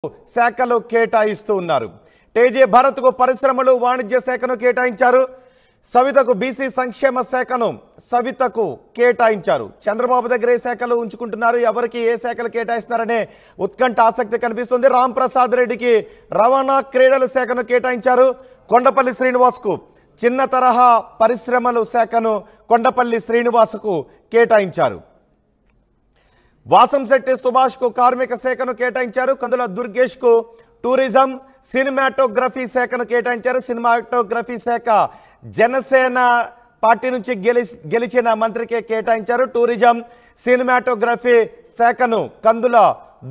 శాఖలు కేటాయిస్తూ ఉన్నారు. టీజీ భరత్కు పరిశ్రమలు వాణిజ్య శాఖను కేటాయించారు. సవితకు బీసీ సంక్షేమ శాఖను సవితకు కేటాయించారు. చంద్రబాబు దగ్గర ఏ శాఖలు ఉంచుకుంటున్నారు, ఎవరికి ఏ శాఖలు కేటాయిస్తున్నారనే ఉత్కంఠ ఆసక్తి కనిపిస్తుంది. రామ్ ప్రసాద్ రెడ్డికి రవాణా క్రీడల శాఖను కేటాయించారు. కొండపల్లి శ్రీనివాస్కు చిన్న తరహా పరిశ్రమలు శాఖను కొండపల్లి శ్రీనివాస్కు కేటాయించారు. వాసంశెట్టి సుభాష్కు కార్మిక శాఖను కేటాయించారు. కందుల దుర్గేష్కు టూరిజం సినిమాటోగ్రఫీ శాఖను కేటాయించారు. సినిమాటోగ్రఫీ శాఖ జనసేన పార్టీ నుంచి గెలిచిన మంత్రికే కేటాయించారు. టూరిజం సినిమాటోగ్రఫీ శాఖను కందుల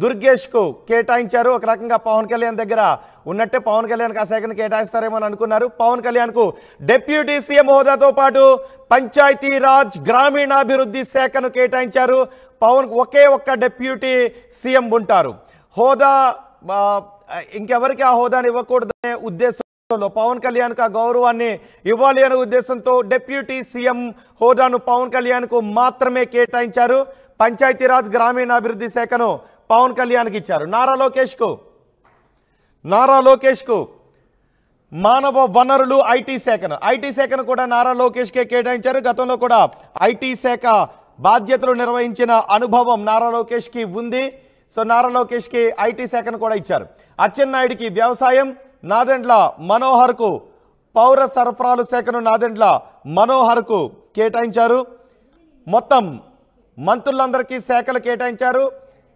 దుర్గేష్కు కేటాయించారు. ఒక రకంగా పవన్ కళ్యాణ్ దగ్గర ఉన్నట్టే పవన్ కళ్యాణ్కి ఆ శాఖను కేటాయిస్తారేమో అని అనుకున్నారు. పవన్ కళ్యాణ్కు డిప్యూటీ సీఎం హోదాతో పాటు పంచాయతీరాజ్ గ్రామీణాభివృద్ధి శాఖను కేటాయించారు. పవన్ ఒకే ఒక్క డిప్యూటీ సీఎం ఉంటారు. హోదా ఇంకెవరికి ఆ హోదాని ఇవ్వకూడదనే ఉద్దేశంలో పవన్ కళ్యాణ్కు ఆ గౌరవాన్ని ఇవ్వాలి అనే ఉద్దేశంతో డిప్యూటీ సీఎం హోదాను పవన్ కళ్యాణ్కు మాత్రమే కేటాయించారు. పంచాయతీరాజ్ గ్రామీణాభివృద్ధి శాఖను పవన్ కళ్యాణ్కి ఇచ్చారు. నారా లోకేష్కు మానవ వనరులు ఐటీ శాఖను కూడా నారా లోకేష్కే కేటాయించారు. గతంలో కూడా ఐటీ శాఖ బాధ్యతలు నిర్వహించిన అనుభవం నారా లోకేష్కి ఉంది. సో నారా లోకేష్కి ఐటీ శాఖను కూడా ఇచ్చారు. అచ్చెన్నాయుడికి వ్యవసాయం, నాదెండ్ల మనోహర్కు పౌర సరఫరాలు శాఖను నాదెండ్ల మనోహర్కు కేటాయించారు. మొత్తం మంత్రులందరికీ శాఖలు కేటాయించారు.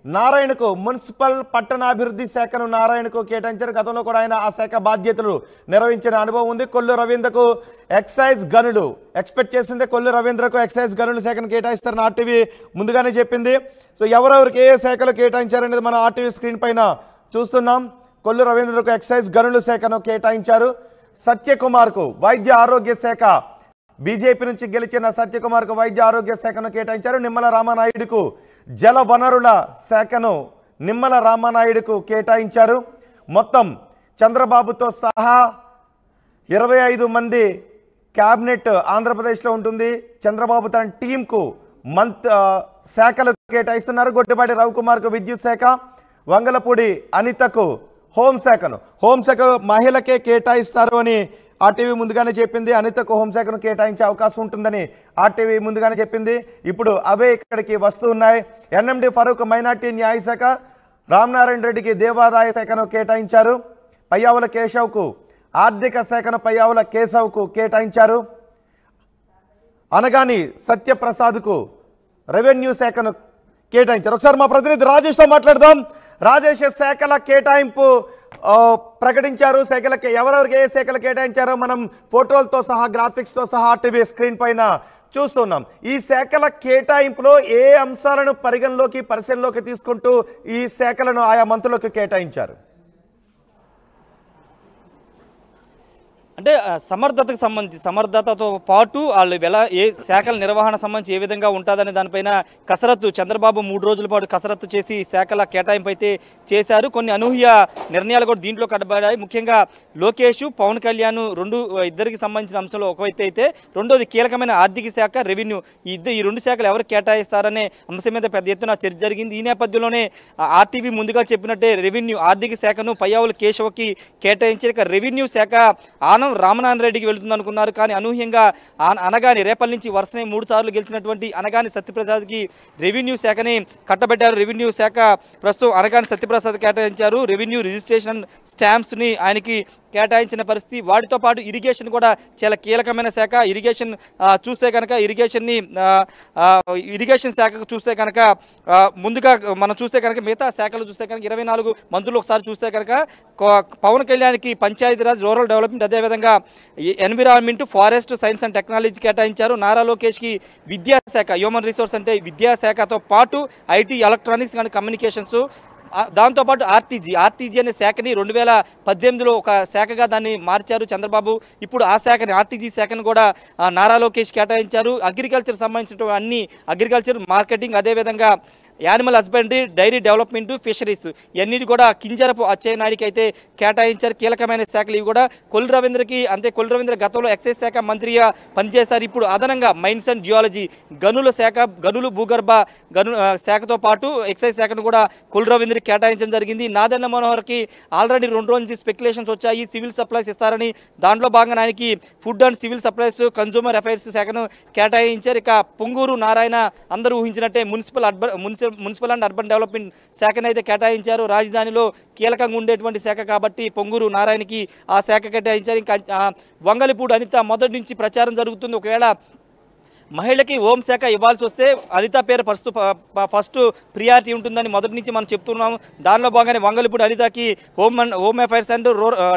నారాయణకు మున్సిపల్ పట్టణాభివృద్ధి శాఖను నారాయణకు కేటాయించారు. గతంలో కూడా ఆయన ఆ శాఖ బాధ్యతలు నిర్వహించిన అనుభవం ఉంది. కొల్లు రవీంద్రకు ఎక్సైజ్ గనులు ఎక్స్పెక్ట్ చేసింది. కొల్లు రవీంద్రకు ఎక్సైజ్ గనుల శాఖను కేటాయిస్తారని ఆర్టీవీ ముందుగానే చెప్పింది. సో ఎవరెవరికి ఏ శాఖలు కేటాయించారనేది మనం ఆర్టీవీ స్క్రీన్ పైన చూస్తున్నాం. కొల్లు రవీంద్రకు ఎక్సైజ్ గనుల శాఖను కేటాయించారు. సత్యకుమార్కు వైద్య ఆరోగ్య శాఖ, బీజేపీ నుంచి గెలిచిన సత్యకుమార్కు వైద్య ఆరోగ్య శాఖను కేటాయించారు. నిమ్మల రామానాయుడుకు జల వనరుల శాఖను నిమ్మల రామానాయుడుకు కేటాయించారు. మొత్తం చంద్రబాబుతో సహా 25 మంది క్యాబినెట్ ఆంధ్రప్రదేశ్లో ఉంటుంది. చంద్రబాబు తన టీంకు శాఖలు కేటాయిస్తున్నారు. గొట్టిపాటి రవికుమార్కు విద్యుత్ శాఖ, వంగలపూడి అనితకు హోంశాఖ మహిళకే కేటాయిస్తారు అని ఆర్టీవీ ముందుగానే చెప్పింది. అనితకు హోంశాఖను కేటాయించే అవకాశం ఉంటుందని ఆర్టీవీ ముందుగానే చెప్పింది. ఇప్పుడు అవే ఇక్కడికి వస్తూ ఉన్నాయి. ఎన్ఎండి ఫరూక్ మైనార్టీ న్యాయశాఖ, రామనారాయణ రెడ్డికి దేవాదాయ శాఖను కేటాయించారు. పయ్యావుల కేశవ్కు ఆర్థిక శాఖను పయ్యావుల కేశవ్కు కేటాయించారు. అనగాని సత్యప్రసాద్కు రెవెన్యూ శాఖను కేటాయించారు. ఒకసారి మా ప్రతినిధి రాజేష్తో మాట్లాడదాం. రాజేష్, శాఖల కేటాయింపు ప్రకటించారు. శాఖలకి ఎవరెవరికి ఏ శాఖలు కేటాయించారో మనం ఫోటోలతో సహా గ్రాఫిక్స్తో సహా ఆర్టీవీ స్క్రీన్ పైన చూస్తున్నాం. ఈ శాఖల కేటాయింపులో ఏ అంశాలను పరిశీలనలోకి తీసుకుంటూ ఈ శాఖలను ఆయా మంత్రులకు కేటాయించారు? అంటే సమర్థతతో పాటు వాళ్ళు ఏ శాఖల నిర్వహణ సంబంధించి ఏ విధంగా ఉంటుందనే దానిపైన కసరత్తు చంద్రబాబు 3 రోజుల పాటు కసరత్తు చేసి శాఖల కేటాయింపు అయితే చేశారు. కొన్ని అనూహ్య నిర్ణయాలు కూడా దీంట్లో కట్టబడ్డాయి. ముఖ్యంగా లోకేష్, పవన్ కళ్యాణ్ ఇద్దరికి సంబంధించిన అంశంలో ఒకవైతే అయితే రెండోది కీలకమైన ఆర్థిక శాఖ, రెవెన్యూ ఈ 2 శాఖలు ఎవరు కేటాయిస్తారనే అంశం మీద పెద్ద ఎత్తున చర్చ జరిగింది. ఈ నేపథ్యంలోనే ఆర్టీవీ ముందుగా చెప్పినట్టే రెవెన్యూ ఆర్థిక శాఖను పయ్యావుల కేశవకి కేటాయించారు. రెవెన్యూ శాఖ రామనారాయణ రెడ్డికి వెళుతుంది అనుకున్నారు. కానీ అనూహ్యంగా అనగాని రేపటి నుంచి వరుసనే 3 సార్లు గెలిచినటువంటి అనగాని సత్యప్రసాద్కి రెవెన్యూ శాఖని కట్టబెట్టారు. రెవెన్యూ శాఖ ప్రస్తుతం అనగాని సత్యప్రసాద్ కేటాయించారు. రెవెన్యూ రిజిస్ట్రేషన్ స్టాంప్స్ని ఆయనకి కేటాయించిన పరిస్థితి. వాటితో పాటు ఇరిగేషన్ కూడా చాలా కీలకమైన శాఖ. ఇరిగేషన్ చూస్తే కనుక ఇరిగేషన్ శాఖకు చూస్తే కనుక ముందుగా మనం చూస్తే కనుక మిగతా శాఖలు చూస్తే కనుక 24 మంత్రులు ఒకసారి చూస్తే కనుక పవన్ కళ్యాణ్కి పంచాయతీరాజ్, రూరల్ డెవలప్మెంట్, అదేవిధంగా environment, forest, science and technology కేటాయించారు. నారా లోకేష్కి విద్యాశాఖ, హ్యూమన్ రిసోర్స్ అంటే విద్యాశాఖతో పాటు ఐటీ, ఎలక్ట్రానిక్స్ అండ్ కమ్యూనికేషన్స్, దాంతోపాటు ఆర్టీజీ అనే శాఖని 2018లో ఒక శాఖగా దాన్ని మార్చారు చంద్రబాబు. ఇప్పుడు ఆ శాఖని ఆర్టీజీ శాఖను కూడా నారా లోకేష్ కేటాయించారు. అగ్రికల్చర్ సంబంధించిన అన్ని అగ్రికల్చర్, మార్కెటింగ్, అదేవిధంగా animal husbandry, dairy development, fisheries ఇవన్నిటి కూడా కింజరపు అచ్చెన్నాయుడికి అయితే కేటాయించారు. కీలకమైన శాఖలు ఇవి కూడా. కొల్లు రవీంద్రకి అంతే కొల్లు రవీంద్ర గతంలో ఎక్సైజ్ శాఖ మంత్రిగా పనిచేశారు. ఇప్పుడు అదనంగా మైన్స్ అండ్ జియాలజీ గనుల శాఖ, గనులు భూగర్భ శాఖతో పాటు ఎక్సైజ్ శాఖను కూడా కొల్లు రవీంద్రకి కేటాయించడం జరిగింది. నాదెండ్ల మనోహర్కి ఆల్రెడీ 2 రోజుల నుంచి స్పెక్యులేషన్స్ వచ్చాయి, సివిల్ సప్లైస్ ఇస్తారని. దాంట్లో భాగంగా ఆయనకి food and civil supplies, consumer affairs శాఖను కేటాయించారు. ఇక పొంగూరు నారాయణ అందరూ ఊహించినట్టే మున్సిపల్ అండ్ అర్బన్ డెవలప్మెంట్ శాఖను అయితే కేటాయించారు. రాజధానిలో కీలకంగా ఉండేటువంటి శాఖ కాబట్టి పొంగూరు నారాయణకి ఆ శాఖ కేటాయించారు. ఇంకా వంగలిపూడి అనిత మొదటి నుంచి ప్రచారం జరుగుతుంది. ఒకవేళ మహిళకి హోంశాఖ ఇవ్వాల్సి వస్తే అనిత పేరు ఫస్ట్ ప్రియారిటీ ఉంటుందని మొదటి నుంచి మనం చెప్తున్నాము. దానిలో భాగంగానే వంగలిపూడి అనితకి home affairs and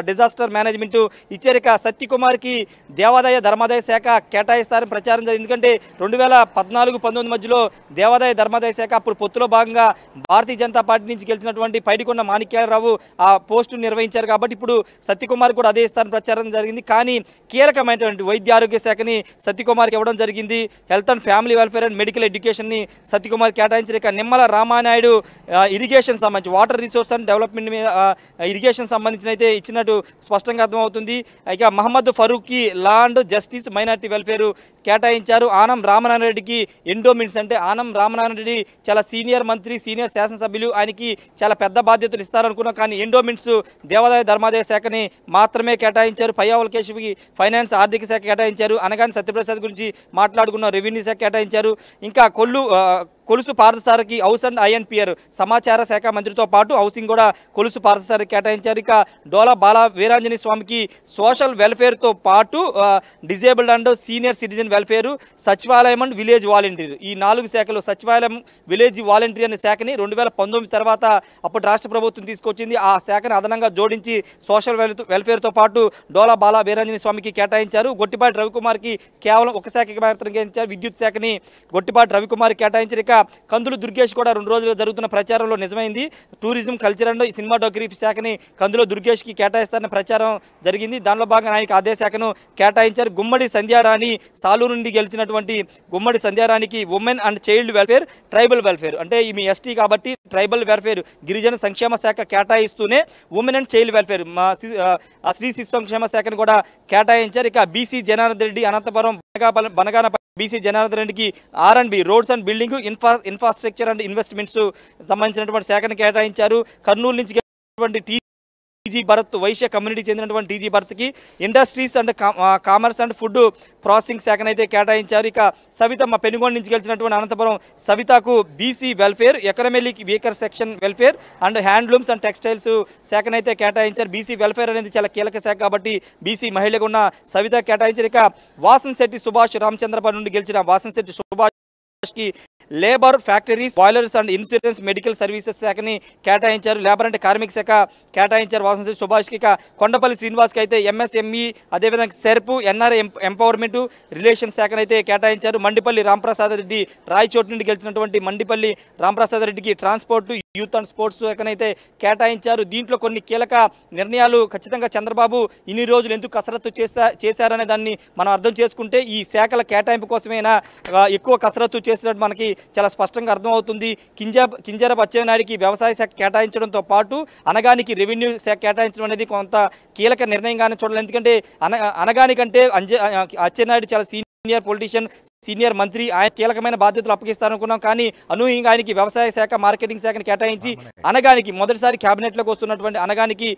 disaster management ఇచ్చారు. ఇక సత్యకుమార్కి దేవాదాయ ధర్మాదాయ శాఖ కేటాయిస్తారని ప్రచారం జరిగింది. ఎందుకంటే 2014-19 మధ్యలో దేవాదాయ ధర్మాదాయ శాఖ అప్పుడు పొత్తులో భాగంగా భారతీయ జనతా పార్టీ నుంచి గెలిచినటువంటి పైడికొండ మాణిక్యాలరావు ఆ పోస్టు నిర్వహించారు కాబట్టి ఇప్పుడు సత్యకుమార్ కూడా అదే ఇస్తారని ప్రచారం జరిగింది. కానీ కీలకమైనటువంటి వైద్య ఆరోగ్య శాఖని సత్యకుమార్కి ఇవ్వడం జరిగింది. Health and family welfare and medical ఎడ్యుకేషన్ని సత్యకుమార్ కేటాయించారు. ఇక నిమ్మల రామానాయుడు ఇరిగేషన్ సంబంధించి వాటర్ రిసోర్స్ అండ్ డెవలప్మెంట్ మీద ఇరిగేషన్ సంబంధించిన అయితే ఇచ్చినట్టు స్పష్టంగా అర్థమవుతుంది. ఇక మహమ్మద్ ఫరూక్కి law and justice minority welfare కేటాయించారు. ఆనం రామనారాయణ రెడ్డికి ఎండోమెంట్స్, అంటే ఆనం రామనారాయణ రెడ్డి చాలా సీనియర్ మంత్రి, సీనియర్ శాసనసభ్యులు, ఆయనకి చాలా పెద్ద బాధ్యతలు ఇస్తారనుకున్నాం. కానీ ఎండోమెంట్స్ దేవాదాయ ధర్మాదాయ శాఖని మాత్రమే కేటాయించారు. పయ్యావుల కేశవ్కి ఫైనాన్స్ ఆర్థిక శాఖ కేటాయించారు. అనగాని సత్యప్రసాద్ గురించి మాట్లాడుకున్న రెవెన్యూ శాఖ కేటాయించారు. ఇంకా కొలుసు పార్థసారథికి హౌస్ అండ్ ఐఎన్పిఆర్ సమాచార శాఖ మంత్రితో పాటు హౌసింగ్ కూడా కొలుసు పార్థసారథికి కేటాయించారు. ఇక డోలా బాల వీరాంజనేయ స్వామికి సోషల్ వెల్ఫేర్తో పాటు disabled and senior citizen welfare, సచివాలయం అండ్ విలేజ్ వాలంటీర్ ఈ 4 శాఖలు, సచివాలయం విలేజ్ వాలంటీర్ అనే శాఖని 2019 తర్వాత అప్పుడు రాష్ట్ర ప్రభుత్వం తీసుకొచ్చింది. ఆ శాఖను అదనంగా జోడించి సోషల్ వెల్ఫేర్తో పాటు డోలా బాల వీరాంజనేయ స్వామికి కేటాయించారు. గొట్టిపాటి రవికుమార్కి కేవలం ఒక శాఖకి మాత్రం కేటాయించారు. విద్యుత్ శాఖని గొట్టిపాటి రవికుమార్ కేటాయించారు. ఇక కందులు దుర్గేష్ కూడా 2 రోజులు జరుగుతున్న ప్రచారంలో నిజమైంది. టూరిజం, కల్చర్ అండ్ సినిమాటోగ్రఫీ శాఖని కందులో దుర్గేష్కి కేటాయిస్తారని ప్రచారం జరిగింది. దానిలో భాగంగా ఆయనకి అదే శాఖను కేటాయించారు. గుమ్మడి సంధ్యారాణి సాలూరు నుండి గెలిచినటువంటి గుమ్మడి సంధ్యారాణికి women and child welfare, tribal welfare, అంటే ఈమె ఎస్టీ కాబట్టి ట్రైబల్ వెల్ఫేర్ గిరిజన సంక్షేమ శాఖ కేటాయిస్తూనే ఉమెన్ అండ్ చైల్డ్ వెల్ఫేర్ శ్రీ శిశు సంక్షేమ శాఖను కూడా కేటాయించారు. ఇక బీసీ జనార్దన్ రెడ్డి అనంతపురం బనగాన బీసీ జనార్దన్ రెడ్డికి R&B roads and building, infrastructure and investments సంబంధించినటువంటి శాఖను కేటాయించారు. కర్నూలు నుంచి టీజీ భరత్ వైశ్య కమ్యూనిటీ చెందినటువంటి టీజీ భరత్కి industries and commerce and food processing శాఖను అయితే కేటాయించారు. ఇక సవితమ్మ పెనుగొండ నుంచి గెలిచినటువంటి అనంతపురం సవితకు BC welfare, economic weaker section welfare and handlooms and textiles శాఖను అయితే కేటాయించారు. బీసీ వెల్ఫేర్ అనేది చాలా కీలక శాఖ కాబట్టి బీసీ మహిళకు ఉన్న సవిత కేటాయించారు. ఇక వాసన్శెట్టి సుభాష్ రామచంద్రపురం నుండి గెలిచిన వాసన్శెట్టి సుభాష్కి labour, factories, boilers and insurance medical services శాఖని కేటాయించారు. లేబర్ అంటే కార్మిక శాఖ కేటాయించారు వాసంశెట్టి సుభాష్కి. ఇక కొండపల్లి శ్రీనివాస్కి అయితే ఎంఎస్ఎంఈ, అదేవిధంగా సెర్పు, ఎన్ఆర్ఐ ఎంపవర్మెంట్ రిలేషన్ శాఖను అయితే కేటాయించారు. మండిపల్లి రాంప్రసాద్ రెడ్డి రాయచోటు నుండి గెలిచినటువంటి మండిపల్లి రాంప్రసాద్ రెడ్డికి ట్రాన్స్పోర్ట్, యూత్ అండ్ స్పోర్ట్స్ శాఖను అయితే కేటాయించారు. దీంట్లో కొన్ని కీలక నిర్ణయాలు ఖచ్చితంగా చంద్రబాబు ఇన్ని రోజులు ఎందుకు కసరత్తు చేశారనే దాన్ని మనం అర్థం చేసుకుంటే ఈ శాఖల కేటాయింపు కోసమైనా ఎక్కువ కసరత్తు చేసినట్టు మనకి చాలా స్పష్టంగా అర్థమవుతుంది. కింజరపు అచ్చెన్నాయుడికి వ్యవసాయ శాఖ కేటాయించడంతో పాటు అనగానికి రెవెన్యూ శాఖ కేటాయించడం అనేది కొంత కీలక నిర్ణయంగానే చూడాలి. ఎందుకంటే అనగానికంటే అచ్చెన్నాయుడు చాలా సీనియర్ పొలిటీషియన్, సీనియర్ మంత్రి, ఆయన కీలకమైన బాధ్యతలు అప్పగిస్తారనుకున్నాం. కానీ అనూహ్యంగా ఆయనకి వ్యవసాయ శాఖ, మార్కెటింగ్ శాఖను కేటాయించి అనగానికి మొదటిసారి క్యాబినెట్లోకి వస్తున్నటువంటి అనగానికి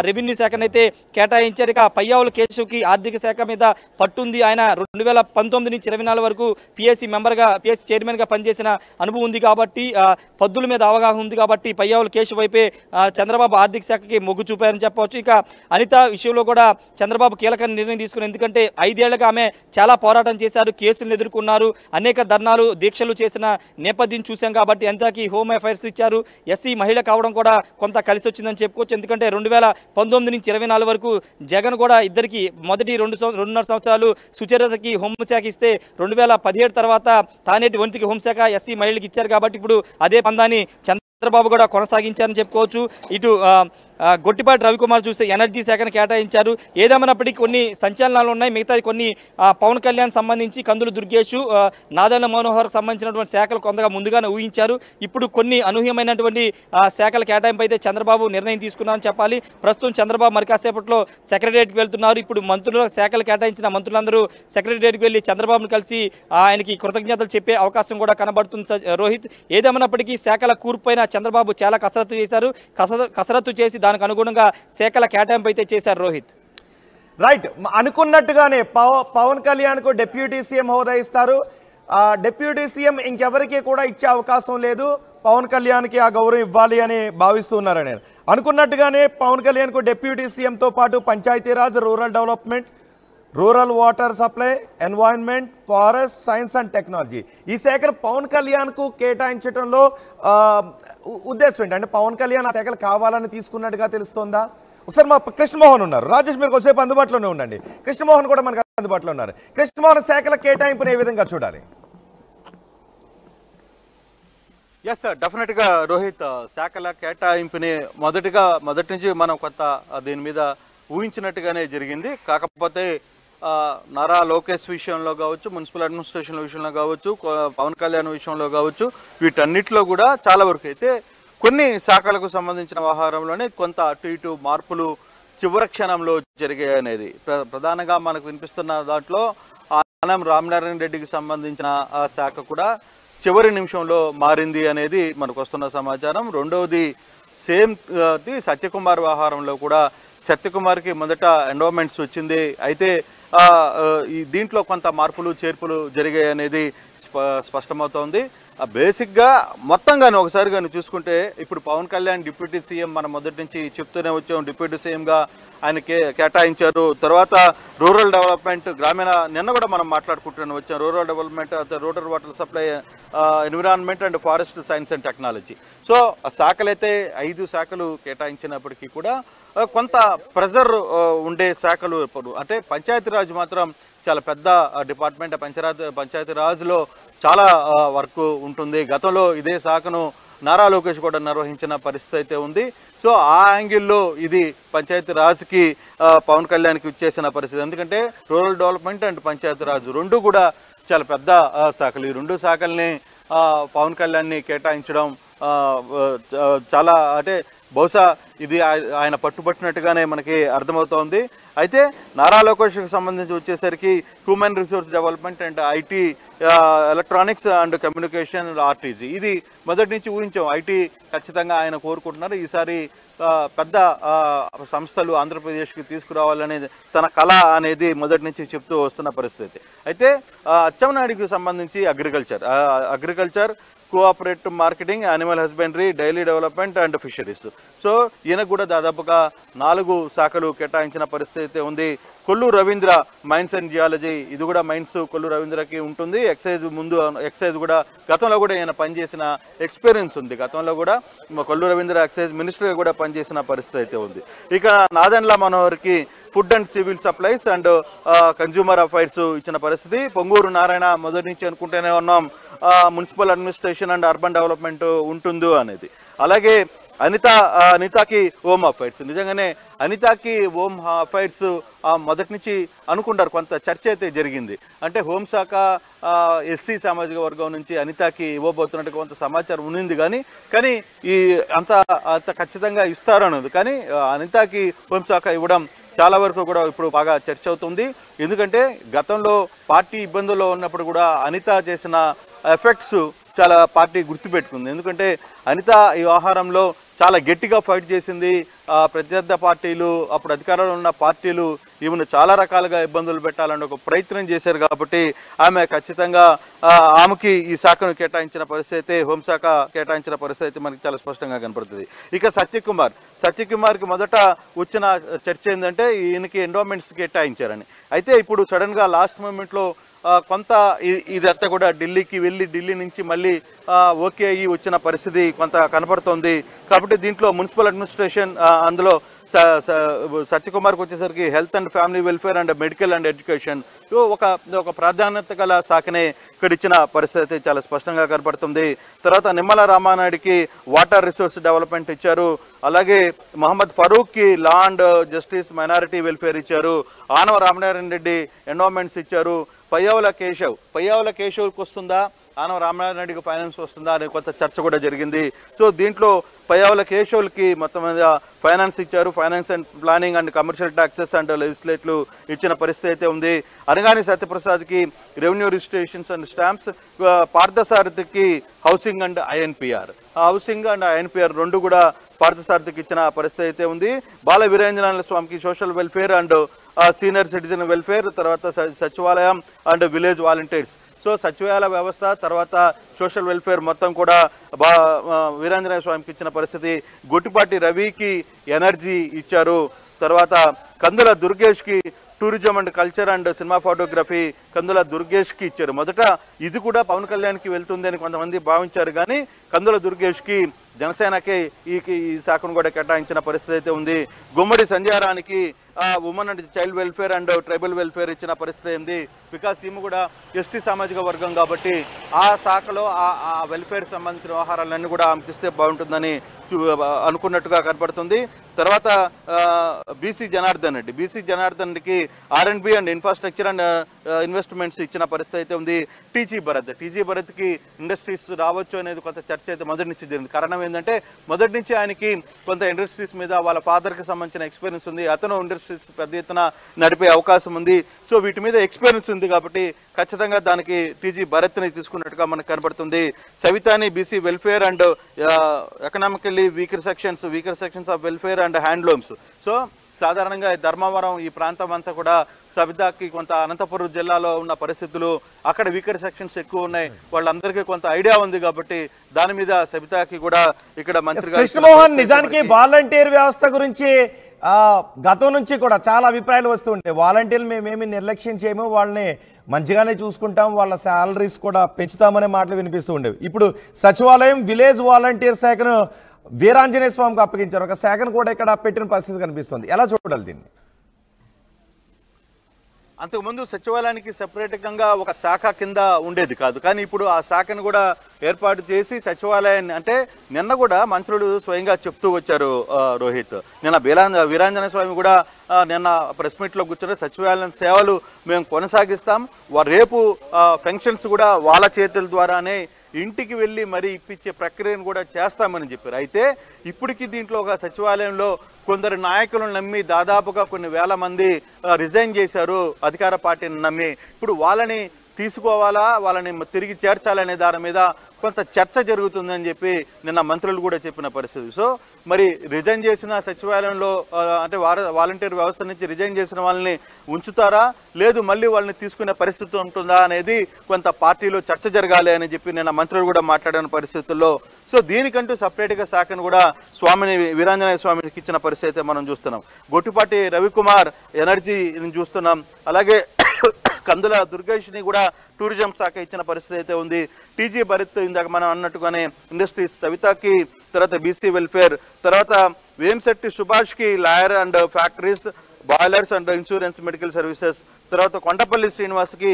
రెవెన్యూ శాఖను అయితే కేటాయించారు. ఇక పయ్యావుల కేశవ్కి ఆర్థిక శాఖ మీద పట్టుంది. ఆయన 2019 నుంచి 24 వరకు పిఎస్సి చైర్మన్గా పనిచేసిన అనుభవం ఉంది కాబట్టి పద్దుల మీద అవగాహన ఉంది కాబట్టి పయ్యావుల కేశవ్ వైపే చంద్రబాబు ఆర్థిక శాఖకి మొగ్గు చూపారని చెప్పవచ్చు. ఇక అనిత విషయంలో కూడా చంద్రబాబు కీలక నిర్ణయం తీసుకున్నారు. ఎందుకంటే 5 ఏళ్లుగా ఆమె చాలా పోరాటం చేశారు, కేసులు ఎదుర్కొన్నారు, అనేక ధర్నాలు, దీక్షలు చేసిన నేపథ్యం చూసాం కాబట్టి అనితకి హోమ్ అఫైర్స్ ఇచ్చారు. ఎస్సీ మహిళ కావడం కూడా కొంత కలిసి వచ్చిందని చెప్పుకోవచ్చు. ఎందుకంటే 2019 నుంచి 24 వరకు జగన్ కూడా ఇద్దరికి మొదటి 2.5 సంవత్సరాలు సుచరితకి హోంశాఖ ఇస్తే 2017 తర్వాత తానేటి వంతికి హోంశాఖ ఎస్సీ మహిళలకు ఇచ్చారు కాబట్టి ఇప్పుడు అదే పందాన్ని చంద్రబాబు కూడా కొనసాగించారని చెప్పుకోవచ్చు. ఇటు గొట్టిపాటి రవికుమార్ చూస్తే ఎనర్జీ శాఖను కేటాయించారు. ఏదేమైనప్పటికీ కొన్ని సంచలనాలు ఉన్నాయి. మిగతా కొన్ని పవన్ కళ్యాణ్ సంబంధించి కందులు దుర్గేష్, నాదెండ్ల మనోహర్ సంబంధించినటువంటి శాఖలు కొంతగా ముందుగానే ఊహించారు. ఇప్పుడు కొన్ని అనూహ్యమైనటువంటి శాఖల కేటాయింపు అయితే చంద్రబాబు నిర్ణయం తీసుకున్నారని చెప్పాలి. ప్రస్తుతం చంద్రబాబు మరి కాసేపట్లో సెక్రటరియట్కి వెళ్తున్నారు. ఇప్పుడు మంత్రుల శాఖలు కేటాయించిన మంత్రులందరూ సెక్రటరియట్కి వెళ్ళి చంద్రబాబును కలిసి ఆయనకి కృతజ్ఞతలు చెప్పే అవకాశం కూడా కనబడుతుంది రోహిత్. ఏదేమైనప్పటికీ శాఖల కూర్పైన చంద్రబాబు చాలా కసరత్తు చేశారు. కసరత్తు చేసి దానికి అనుగుణంగా శాఖల కేటాయింపు అయితే చేశారు రోహిత్. రైట్, అనుకున్నట్టుగానే పవన్ కళ్యాణ్కు డిప్యూటీ సీఎం హోదా ఇస్తారు. డిప్యూటీ సీఎం ఇంకెవరికి కూడా ఇచ్చే అవకాశం లేదు. పవన్ కళ్యాణ్కి ఆ గౌరవం ఇవ్వాలి అని భావిస్తున్నారని అనుకున్నట్టుగానే పవన్ కళ్యాణ్కు డిప్యూటీ సీఎంతో పాటు Panchayati Raj, rural development, rural water supply, environment, forest, science and technology ఈ శాఖను పవన్ కళ్యాణ్కు కేటాయించడంలో ఉద్దేశం ఏంటి? అంటే పవన్ కళ్యాణ్ ఆ శాఖలు కావాలని తీసుకున్నట్టుగా తెలుస్తోందా? ఒకసారి మా కృష్ణమోహన్ ఉన్నారు. రాజేష్ మీరు కొద్దిసేపు అందుబాటులోనే ఉండండి. కృష్ణమోహన్ కూడా మనకు అందుబాటులో ఉన్నారు. కృష్ణమోహన్, శాఖల కేటాయింపుని ఏ విధంగా చూడాలి? ఎస్ సార్, డెఫినెట్గా రోహిత్, శాఖల కేటాయింపుని మొదటి నుంచి మనం కొంత దీని మీద ఊహించినట్టుగానే జరిగింది. కాకపోతే నారా లోకేష్ విషయంలో కావచ్చు, మున్సిపల్ అడ్మినిస్ట్రేషన్ విషయంలో కావచ్చు, పవన్ కళ్యాణ్ విషయంలో కావచ్చు, వీటన్నిటిలో కూడా చాలా వరకు అయితే కొన్ని శాఖలకు సంబంధించిన వ్యవహారంలోనే కొంత అటు ఇటు మార్పులు చివరి క్షణంలో జరిగాయి అనేది ప్రధానంగా మనకు వినిపిస్తున్న దాంట్లో ఆనం రామనారాయణ రెడ్డికి సంబంధించిన ఆ శాఖ కూడా చివరి నిమిషంలో మారింది అనేది మనకు వస్తున్న సమాచారం. రెండవది సేమ్ సత్యకుమార్ వ్యవహారంలో కూడా సత్యకుమార్కి మొదట ఎండోమెంట్స్ వచ్చింది. అయితే దీంట్లో కొంత మార్పులు చేర్పులు జరిగాయి అనేది స్పష్టమవుతోంది. బేసిక్గా మొత్తంగానే ఒకసారి కానీ చూసుకుంటే ఇప్పుడు పవన్ కళ్యాణ్ డిప్యూటీ సీఎం మనం మొదటి నుంచి చెప్తూనే వచ్చాం. డిప్యూటీ సీఎంగా ఆయన కేటాయించారు. తర్వాత రూరల్ డెవలప్మెంట్, గ్రామీణ, నిన్న కూడా మనం మాట్లాడుకుంటూనే వచ్చాం. Rural development, rural water supply, environment and forest, science and technology. So ఆ శాఖలైతే 5 శాఖలు కేటాయించినప్పటికీ కూడా కొంత ప్రెజర్ ఉండే శాఖలు అంటే పంచాయతీరాజ్ మాత్రం చాలా పెద్ద డిపార్ట్మెంట్. పంచాయతీరాజ్లో చాలా వర్క్ ఉంటుంది. గతంలో ఇదే శాఖను నారా లోకేష్ కూడా నిర్వహించిన పరిస్థితి అయితే ఉంది. సో ఆ యాంగిల్లో ఇది పంచాయతీరాజ్కి పవన్ కళ్యాణ్కి ఇచ్చేసిన పరిస్థితి. ఎందుకంటే రూరల్ డెవలప్మెంట్ అండ్ పంచాయతీరాజ్ రెండు కూడా చాలా పెద్ద శాఖలు. ఈ 2 శాఖల్ని పవన్ కళ్యాణ్ని కేటాయించడం చాలా అంటే బహుశా ఇది ఆయన పట్టుబట్టినట్టుగానే మనకి అర్థమవుతోంది. అయితే నారా లోకేష్కి సంబంధించి వచ్చేసరికి human resource development and IT, electronics and communication, RTG ఇది మొదటి నుంచి ఊహించాం. ఐటీ ఖచ్చితంగా ఆయన కోరుకుంటున్నారు. ఈసారి పెద్ద సంస్థలు ఆంధ్రప్రదేశ్కి తీసుకురావాలనే తన కళ అనేది మొదటి నుంచి చెప్తూ వస్తున్న పరిస్థితి. అయితే అచ్చెన్నాయుడికి సంబంధించి agriculture, cooperative marketing, animal husbandry, daily development and fisheries. So ఈయనకు కూడా దాదాపుగా 4 శాఖలు కేటాయించిన పరిస్థితి ఉంది. Kollu Ravindra mines and geology, ఇది కూడా మైన్స్ కొల్లు రవీంద్రకి ఉంటుంది. ఎక్సైజ్ కూడా గతంలో కూడా ఈయన పనిచేసిన ఎక్స్పీరియన్స్ ఉంది. గతంలో కూడా కొల్లు రవీంద్ర ఎక్సైజ్ మినిస్టర్గా కూడా పనిచేసిన పరిస్థితి అయితే ఉంది. ఇక నాదెండ్ల మనోహర్కి food and civil supplies and consumer affairs ఇచ్చిన పరిస్థితి. పొంగూరు నారాయణ మొదటి నుంచి అనుకుంటూనే ఉన్నాం municipal administration and urban development ఉంటుందో అనేది. అలాగే అనితాకి హోమ్ అఫైర్స్, నిజంగానే అనితాకి హోమ్ అఫైర్స్ మొదటి నుంచి అనుకుంటారు. కొంత చర్చ అయితే జరిగింది. అంటే హోంశాఖ ఎస్సీ సామాజిక వర్గం నుంచి అనితాకి ఇవ్వబోతున్నట్టు కొంత సమాచారం ఉన్నింది. కానీ ఈ అంత ఖచ్చితంగా ఇస్తారు అన్నది. కానీ అనితాకి హోంశాఖ ఇవ్వడం చాలా వరకు కూడా ఇప్పుడు బాగా చర్చ అవుతుంది. ఎందుకంటే గతంలో పార్టీ ఇబ్బందుల్లో ఉన్నప్పుడు కూడా అనిత చేసిన ఎఫెక్ట్స్ చాలా పార్టీ గుర్తుపెట్టుకుంది. ఎందుకంటే అనిత ఈ వ్యవహారంలో చాలా గట్టిగా ఫైట్ చేసింది. ప్రత్యర్థి పార్టీలు, అప్పుడు అధికారంలో ఉన్న పార్టీలు ఈమెను చాలా రకాలుగా ఇబ్బందులు పెట్టాలని ఒక ప్రయత్నం చేశారు. కాబట్టి ఆమె ఖచ్చితంగా ఆమెకి ఈ శాఖను కేటాయించిన పరిస్థితి, హోంశాఖ కేటాయించిన పరిస్థితి మనకి చాలా స్పష్టంగా కనపడుతుంది. ఇక సత్యకుమార్కి మొదట వచ్చిన చర్చ ఏంటంటే ఈయనకి ఎండోమెంట్స్ కేటాయించారని. అయితే ఇప్పుడు సడన్గా లాస్ట్ మూమెంట్లో కొంత ఇదంతా కూడా ఢిల్లీకి వెళ్ళి ఢిల్లీ నుంచి మళ్ళీ ఓకే అయ్యి వచ్చిన పరిస్థితి కొంత కనపడుతోంది. కాబట్టి దీంట్లో మున్సిపల్ అడ్మినిస్ట్రేషన్ అందులో సత్యకుమార్కి వచ్చేసరికి health and family welfare and medical and education. So ఒక ప్రాధాన్యత గల శాఖనే ఇక్కడ ఇచ్చిన పరిస్థితి చాలా స్పష్టంగా కనపడుతుంది. తర్వాత నిమ్మల రామానాయుడికి వాటర్ రిసోర్స్ డెవలప్మెంట్ ఇచ్చారు. అలాగే మహమ్మద్ ఫరూక్కి law and justice minority welfare ఇచ్చారు. ఆనవ రామనారాయణ రెడ్డి ఎండోమెంట్స్ ఇచ్చారు. పయ్యావుల కేశవ్కి వస్తుందా, ఆనవ రామనారాయణ రెడ్డికి ఫైనాన్స్ వస్తుందా అనే కొంత చర్చ కూడా జరిగింది. సో దీంట్లో పయ్యావుల కేశవులకి మొత్తం మీద ఫైనాన్స్ ఇచ్చారు. Finance and planning and commercial taxes and లెజిస్లేట్లు ఇచ్చిన పరిస్థితి అయితే ఉంది. అనగాని సత్యప్రసాద్కి రెవెన్యూ రిజిస్ట్రేషన్స్ అండ్ స్టాంప్స్, పార్థసారథికి housing and INPR. Housing and INPR రెండు కూడా పార్థసారథికి ఇచ్చిన పరిస్థితి అయితే ఉంది. బాల వీరేంద్రనాథ స్వామికి social welfare and senior citizen welfare, తర్వాత సచివాలయం అండ్ విలేజ్ వాలంటీర్స్. సో సచివాలయ వ్యవస్థ తర్వాత సోషల్ వెల్ఫేర్ మొత్తం కూడా వీరేంద్రనాథ స్వామికి ఇచ్చిన పరిస్థితి. గొట్టిపాటి రవికి ఎనర్జీ ఇచ్చారు. తర్వాత కందుల దుర్గేష్కి tourism and culture and cinema photography Kandula దుర్గేష్కి ఇచ్చారు. మొదట ఇది కూడా పవన్ కళ్యాణ్కి వెళ్తుంది అని కొంతమంది భావించారు, కానీ కందుల దుర్గేష్కి జనసేనకే ఈ శాఖను కూడా కేటాయించిన పరిస్థితి అయితే ఉంది. గుమ్మడి సంధ్యారానికి women and child welfare and tribal welfare ఇచ్చిన పరిస్థితి ఉంది. బికాస్ ఈమె కూడా ఎస్టీ సామాజిక వర్గం కాబట్టి ఆ శాఖలో ఆ వెల్ఫేర్ సంబంధించిన వ్యవహారాలన్నీ కూడా ఆమెకి ఇస్తే బాగుంటుందని అనుకున్నట్టుగా కనపడుతుంది. తర్వాత బీసీ జనార్దన్ రెడ్డికి R&B and infrastructure and investments ఇచ్చిన పరిస్థితి అయితే ఉంది. టీజీ భరత్కి ఇండస్ట్రీస్ రావచ్చు అనేది కొంత చర్చ అయితే మొదటి నుంచి జరిగింది. కారణం ఏంటంటే మొదటి నుంచి ఆయనకి కొంత ఇండస్ట్రీస్ మీద వాళ్ళ ఫాదర్కి సంబంధించిన ఎక్స్పీరియన్స్ ఉంది. అతను ఇండస్ట్రీస్ పెద్ద ఎత్తున నడిపే అవకాశం ఉంది. సో వీటి మీద ఎక్స్పీరియన్స్ ఉంది కాబట్టి ఖచ్చితంగా దానికి టీజీ భరత్ని తీసుకున్నట్టుగా మనకు కనబడుతుంది. సవితాని BC welfare and economically weaker sections of welfare and handlooms. So సాధారణంగా ధర్మవరం ఈ ప్రాంతం అంతా కూడా సవితాకి కొంత అనంతపురం జిల్లాలో ఉన్న పరిస్థితులు, అక్కడ వీకర్ సెక్షన్స్ ఎక్కువ ఉన్నాయి, వాళ్ళందరికీ కొంత ఐడియా ఉంది కాబట్టి దాని మీద సవితాకి కూడా ఇక్కడ మంత్రిగా కృష్ణమోహన్. నిజానికి వాలంటీర్ వ్యవస్థ గురించి గతం నుంచి కూడా చాలా అభిప్రాయాలు వస్తుంటాయి. వాలంటీర్లు మేమేమి నిర్లక్ష్యం చేయము, వాళ్ళని మంచిగానే చూసుకుంటాం, వాళ్ళ శాలరీస్ కూడా పెంచుతామనే మాటలు వినిపిస్తూ ఉండేవి. ఇప్పుడు సచివాలయం విలేజ్ వాలంటీర్ శాఖను వీరాంజనేయ స్వామికి అప్పగించారు. ఒక శాఖను కూడా ఇక్కడ పెట్టిన పరిస్థితి కనిపిస్తుంది. ఎలా చూడాలి దీన్ని? అంతకుముందు సచివాలయానికి సెపరేట్గా ఒక శాఖ కింద ఉండేది కాదు, కానీ ఇప్పుడు ఆ శాఖను కూడా ఏర్పాటు చేసి సచివాలయాన్ని, అంటే నిన్న కూడా మంత్రులు స్వయంగా చెప్తూ వచ్చారు రోహిత్. నిన్న వీరాంజనేయ స్వామి కూడా నిన్న ప్రెస్ మీట్లో కూర్చొని సచివాలయం సేవలు మేము కొనసాగిస్తాం, రేపు పెన్షన్స్ కూడా వాళ్ళ చేతుల ద్వారానే ఇంటికి వెళ్ళి మరీ ఇప్పించే ప్రక్రియను కూడా చేస్తామని చెప్పారు. అయితే ఇప్పటికీ దీంట్లో ఒక సచివాలయంలో కొందరు నాయకులను నమ్మి దాదాపుగా కొన్ని వేల మంది రిజైన్ చేశారు అధికార పార్టీని నమ్మి. ఇప్పుడు వాళ్ళని తీసుకోవాలా, వాళ్ళని తిరిగి చేర్చాలనే దాని మీద కొంత చర్చ జరుగుతుందని చెప్పి నిన్న మంత్రులు కూడా చెప్పిన పరిస్థితి. సో మరి రిజైన్ చేసిన సచివాలయంలో అంటే వాలంటీర్ వ్యవస్థ నుంచి రిజైన్ చేసిన వాళ్ళని ఉంచుతారా, లేదు మళ్ళీ వాళ్ళని తీసుకునే పరిస్థితి ఉంటుందా అనేది కొంత పార్టీలో చర్చ జరగాలి అని చెప్పి నిన్న మంత్రులు కూడా మాట్లాడిన పరిస్థితుల్లో సో దీనికంటూ సపరేట్గా శాఖను కూడా వీరాంజనేయ స్వామికి ఇచ్చిన పరిస్థితి మనం చూస్తున్నాం. గొట్టిపాటి రవికుమార్ ఎనర్జీని చూస్తున్నాం. అలాగే కందుల దుర్గేష్ని కూడా టూరిజం శాఖ ఇచ్చిన పరిస్థితి అయితే ఉంది. టీజీ భరత్ ఇందాక మనం అన్నట్టుగానే ఇండస్ట్రీస్, సవితాకి తర్వాత బీసీ వెల్ఫేర్, తర్వాత వేంశెట్టి సుభాష్కి lawyer and factories, boilers and insurance medical services, తర్వాత కొండపల్లి శ్రీనివాస్కి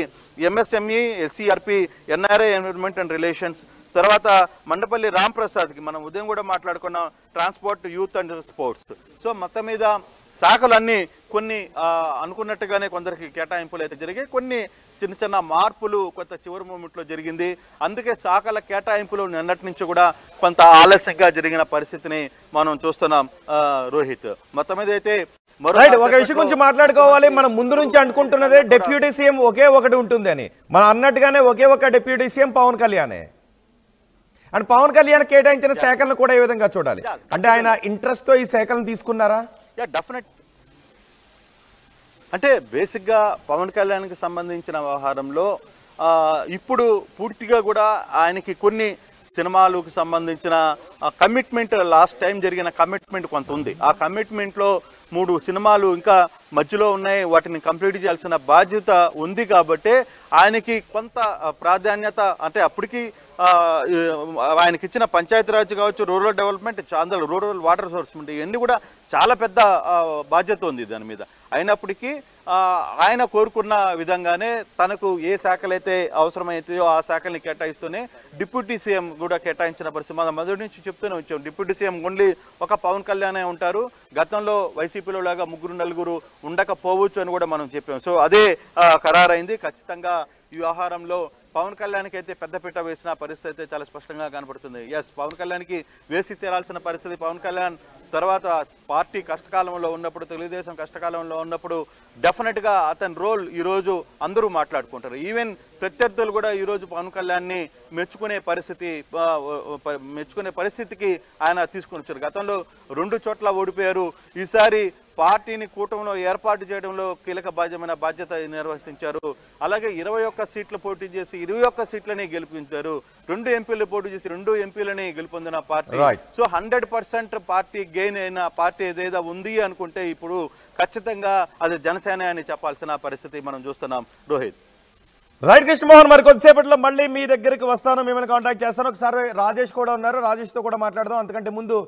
MSME, SCRP, NRI environment and relations, తర్వాత మండపల్లి రామ్ ప్రసాద్కి మనం ఉదయం కూడా మాట్లాడుకున్నాం transport, youth and sports. So మొత్తం మీద శాఖలన్నీ కొన్ని అనుకున్నట్టుగానే కొందరికి కేటాయింపులు అయితే జరిగాయి, కొన్ని చిన్న చిన్న మార్పులు కొంత చివరి మూమెంట్లో జరిగింది. అందుకే శాఖల కేటాయింపులు నిన్నటి నుంచి కూడా కొంత ఆలస్యంగా జరిగిన పరిస్థితిని మనం చూస్తున్నాం రోహిత్. మొత్తం మీద అయితే ఒక విషయం గురించి మాట్లాడుకోవాలి. మనం ముందు నుంచి అనుకుంటున్నదే డిప్యూటీ సీఎం ఒకే ఒకటి ఉంటుంది అని. మనం అన్నట్టుగానే ఒకే ఒక డిప్యూటీ సీఎం పవన్ కళ్యాణే. అండ్ పవన్ కళ్యాణ్ కేటాయించిన శాఖలను కూడా ఏ విధంగా చూడాలి? అంటే ఆయన ఇంట్రెస్ట్ తో ఈ శాఖలను తీసుకున్నారా? డెఫినెట్. అంటే బేసిక్గా పవన్ కళ్యాణ్కి సంబంధించిన వ్యవహారంలో ఇప్పుడు పూర్తిగా కూడా ఆయనకి కొన్ని సినిమాలకు సంబంధించిన కమిట్మెంట్, లాస్ట్ టైం జరిగిన కమిట్మెంట్ కొంత ఉంది. ఆ కమిట్మెంట్లో 3 సినిమాలు ఇంకా మధ్యలో ఉన్నాయి, వాటిని కంప్లీట్ చేయాల్సిన బాధ్యత ఉంది. కాబట్టి ఆయనకి కొంత ప్రాధాన్యత, అంటే అప్పటికి ఆయనకి ఇచ్చిన పంచాయతీరాజ్ కావచ్చు, రూరల్ డెవలప్మెంట్, అందులో రూరల్ వాటర్ సోర్స్మెంట్, ఇవన్నీ కూడా చాలా పెద్ద బాధ్యత ఉంది దాని మీద. అయినప్పటికీ ఆయన కోరుకున్న విధంగానే తనకు ఏ శాఖలైతే అవసరమైతాయో ఆ శాఖల్ని కేటాయిస్తూనే డిప్యూటీ సీఎం కూడా కేటాయించిన పరిస్థితి మనం మొదటి నుంచి చెప్తూనే వచ్చాం. డిప్యూటీ సీఎం ఓన్లీ ఒక పవన్ కళ్యాణే ఉంటారు. గతంలో వైసీపీలో లాగా 3-4 ఉండకపోవచ్చు అని కూడా మనం చెప్పాం. సో అదే ఖరారైంది. ఖచ్చితంగా ఈ వ్యవహారంలో పవన్ కళ్యాణ్కి అయితే పెద్దపీట వేసిన పరిస్థితి అయితే చాలా స్పష్టంగా కనపడుతుంది. ఎస్, పవన్ కళ్యాణ్కి వేసి తీరాల్సిన పరిస్థితి. పవన్ కళ్యాణ్ తర్వాత పార్టీ కష్టకాలంలో ఉన్నప్పుడు, తెలుగుదేశం కష్టకాలంలో ఉన్నప్పుడు డెఫినెట్గా అతని రోల్ ఈరోజు అందరూ మాట్లాడుకుంటారు. ఈవెన్ ప్రత్యర్థులు కూడా ఈరోజు పవన్ కళ్యాణ్ని మెచ్చుకునే పరిస్థితికి ఆయన తీసుకుని వచ్చారు. గతంలో 2 చోట్ల ఓడిపోయారు. ఈసారి పార్టీని కూటమిలో ఏర్పాటు చేయడంలో కీలకమైన బాధ్యత నిర్వహించారు. అలాగే 21 సీట్లు పోటీ చేసి 21 సీట్లని గెలిపించారు. 2 ఎంపీలు పోటీ చేసి 2 ఎంపీలని గెలుపొందిన పార్టీ. సో 100% పార్టీ గెయిన్ అయిన పార్టీ ఏదైనా ఉంది అనుకుంటే ఇప్పుడు ఖచ్చితంగా అది జనసేన అని చెప్పాల్సిన పరిస్థితి మనం చూస్తున్నాం. రోహిత్. రైట్ కృష్ణమోహన్, మరి కొద్దిసేపట్లో మళ్ళీ మీ దగ్గరికి వస్తాను, మిమ్మల్ని కాంటాక్ట్ చేస్తాను. ఒకసారి రాజేష్ కూడా ఉన్నారు, రాజేష్తో కూడా మాట్లాడదాం. అంతకంటే ముందు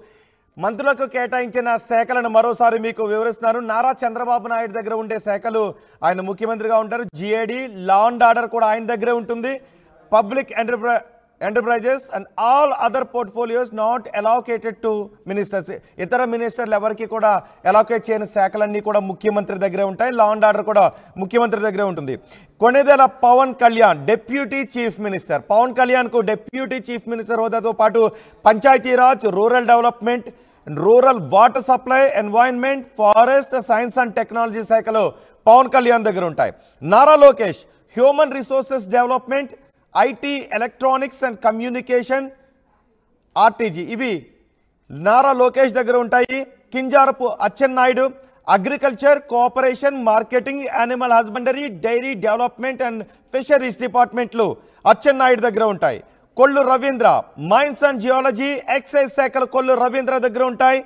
మంత్రులకు కేటాయించిన శాఖలను మరోసారి మీకు వివరిస్తున్నారు. నారా చంద్రబాబు నాయుడు దగ్గర ఉండే శాఖలు, ఆయన ముఖ్యమంత్రిగా ఉంటారు. జిఏడి, లా అండ్ ఆర్డర్ కూడా ఆయన దగ్గరే ఉంటుంది. Public enterprises and all other portfolios not allocated to ministers. ఇతర మినిస్టర్లు ఎవరికి కూడా అలోకేట్ చేయని శాఖలన్నీ కూడా ముఖ్యమంత్రి దగ్గరే ఉంటాయి. లా అండ్ ఆర్డర్ కూడా ముఖ్యమంత్రి దగ్గరే ఉంటుంది. Konidela Pawan Kalyan deputy chief minister. Pawan కళ్యాణ్కు డిప్యూటీ చీఫ్ మినిస్టర్ హోదాతో పాటు Panchayati Raj, rural development, rural water supply, environment, forest, science and technology శాఖలు పవన్ కళ్యాణ్ దగ్గర ఉంటాయి. Nara Lokesh human resources development, IT, electronics and communication, RTG, ఇవి నారా లోకేష్ దగ్గర ఉంటాయి. Kinjarapu Atchannaidu agriculture, cooperation, marketing, animal husbandry, dairy development and fisheries డిపార్ట్మెంట్లు అచ్చెన్నాయుడు దగ్గర ఉంటాయి. Kollu Ravindra mines and geology, excise శాఖలు కొల్లు రవీంద్ర దగ్గర ఉంటాయి.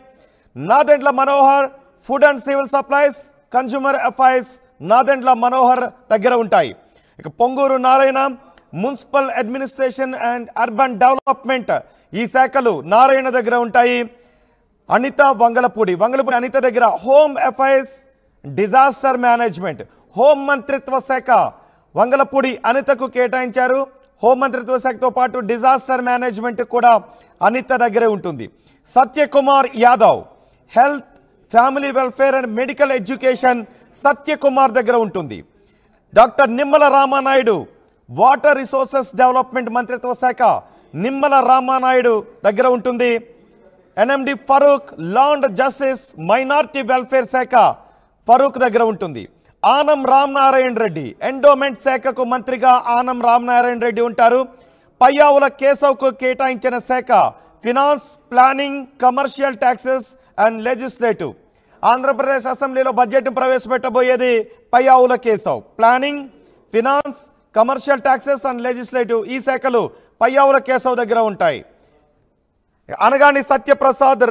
Nadendla Manohar food and civil supplies, consumer affairs Nadendla Manohar దగ్గర ఉంటాయి. ఇక Ponguru Narayana municipal administration and urban development, ఈ శాఖలు నారాయణ దగ్గర ఉంటాయి. అనిత వంగలపూడి అనిత దగ్గర home affairs, disaster management, home మంత్రిత్వ శాఖ వంగలపూడి అనితకు కేటాయించారు. హోం మంత్రిత్వ శాఖతో పాటు డిజాస్టర్ మేనేజ్మెంట్ కూడా అనిత దగ్గరే ఉంటుంది. Satyakumar Yadav health, family welfare and medical education Satyakumar దగ్గర ఉంటుంది. Doctor Nimmala Ramanaidu water resources development మంత్రిత్వ శాఖ నిమ్మల రామానాయుడు దగ్గర ఉంటుంది. NMD Farooq law and justice minority welfare శాఖ ఫరూక్ దగ్గర ఉంటుంది. ఆనం రామనారాయణ రెడ్డి ఎండోమెంట్ శాఖకు మంత్రిగా ఆనం రామనారాయణ రెడ్డి ఉంటారు. పయ్యావుల కేశవ్కు కేటాయించిన శాఖ finance, planning, commercial taxes and legislative. Andhra Pradesh అసెంబ్లీలో బడ్జెట్ను ప్రవేశపెట్టబోయేది Payyavula Keshav. Planning, finance, commercial taxes and legislative, ఈ శాఖలు పయ్యావుల కేశవ్ దగ్గర ఉంటాయి. అనగాని సత్యప్రసాద్